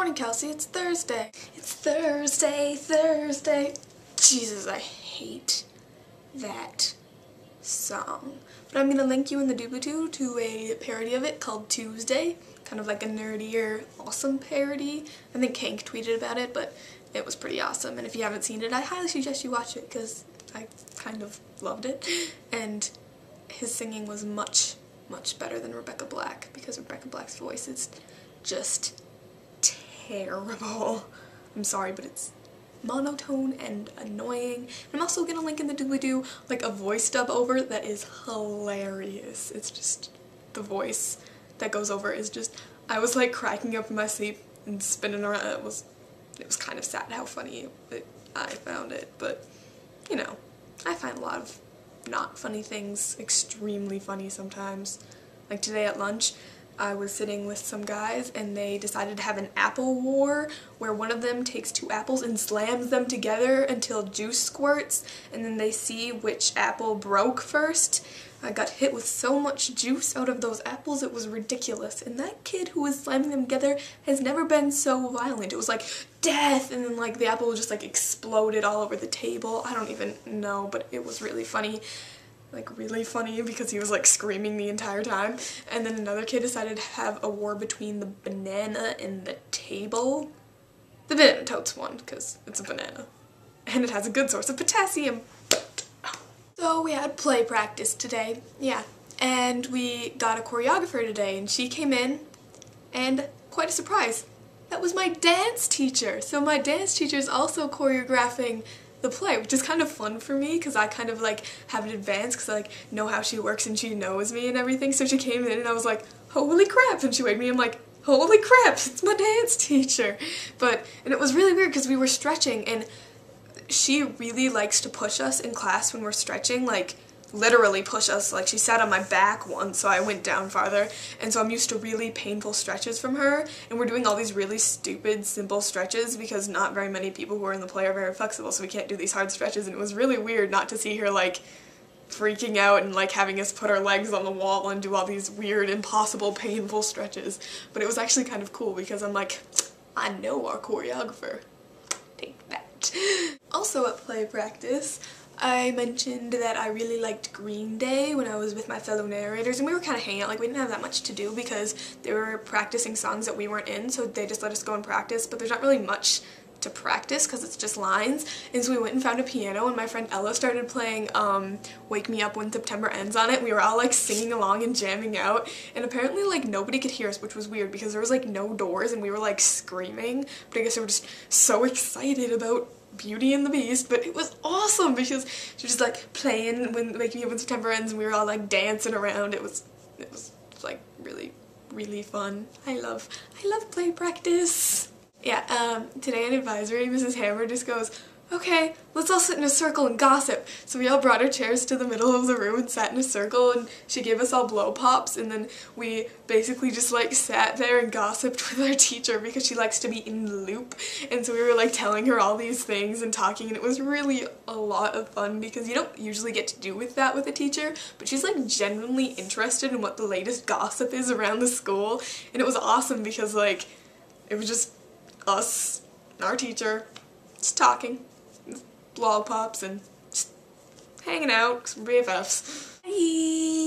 morning, Kelsey. It's Thursday. It's Thursday. Jesus, I hate that song. But I'm gonna link you in the doobly-doo to a parody of it called Tuesday. Kind of like a nerdier, awesome parody. I think Hank tweeted about it, but it was pretty awesome. And if you haven't seen it, I highly suggest you watch it because I kind of loved it. And his singing was much better than Rebecca Black because Rebecca Black's voice is just terrible. I'm sorry, but it's monotone and annoying. I'm also gonna link in the doobly-doo like a voice dub over that is hilarious. It's just the voice that goes over is just, I was like cracking up in my sleep and spinning around. It was kind of sad how funny I found it, but you know, I find a lot of not funny things extremely funny sometimes. Like today at lunch, I was sitting with some guys and they decided to have an apple war where one of them takes two apples and slams them together until juice squirts, and then they see which apple broke first. I got hit with so much juice out of those apples, it was ridiculous. And that kid who was slamming them together has never been so violent. It was like death, and then like the apple just like exploded all over the table. I don't even know, but it was really funny. Like really funny because he was like screaming the entire time. And then another kid decided to have a war between the banana and the table. The banana totes won because it's a banana and it has a good source of potassium. So we had play practice today, yeah, and we got a choreographer today, and she came in, and quite a surprise, that was my dance teacher. So my dance teacher is also choreographing the play, which is kind of fun for me because I kind of like have an advance because I like know how she works and she knows me and everything. So she came in and I was like, holy crap, and she waked me up, I'm like, holy crap, it's my dance teacher. And it was really weird because we were stretching, and she really likes to push us in class when we're stretching, like literally push us. Like she sat on my back once so I went down farther, and so I'm used to really painful stretches from her, and we're doing all these really stupid simple stretches because not very many people who are in the play are very flexible, so we can't do these hard stretches, and it was really weird not to see her like freaking out and like having us put our legs on the wall and do all these weird, impossible, painful stretches. But it was actually kind of cool because I'm like, I know our choreographer. Take that. Also at play practice, I mentioned that I really liked Green Day when I was with my fellow narrators, and we were kind of hanging out. Like, we didn't have that much to do because they were practicing songs that we weren't in, so they just let us go and practice, but there's not really much to practice because it's just lines. And so we went and found a piano, and my friend Ella started playing Wake Me Up When September Ends on it. We were all like singing along and jamming out, and apparently like nobody could hear us, which was weird because there was like no doors and we were like screaming, but I guess we were just so excited about Beauty and the Beast. But it was awesome because she was just like playing when Wake Me Up When September Ends, and we were all like dancing around. It was like really fun. I love play practice. Yeah, today in advisory, Mrs. Hammer just goes, okay, let's all sit in a circle and gossip. So we all brought our chairs to the middle of the room and sat in a circle, and she gave us all blow pops, and then we basically just like sat there and gossiped with our teacher because she likes to be in the loop. And so we were like telling her all these things and talking, and it was really a lot of fun because you don't usually get to do with that with a teacher, but she's like genuinely interested in what the latest gossip is around the school. And it was awesome because like it was just us and our teacher just talking, lollipops, and just hanging out, some BFFs. Bye!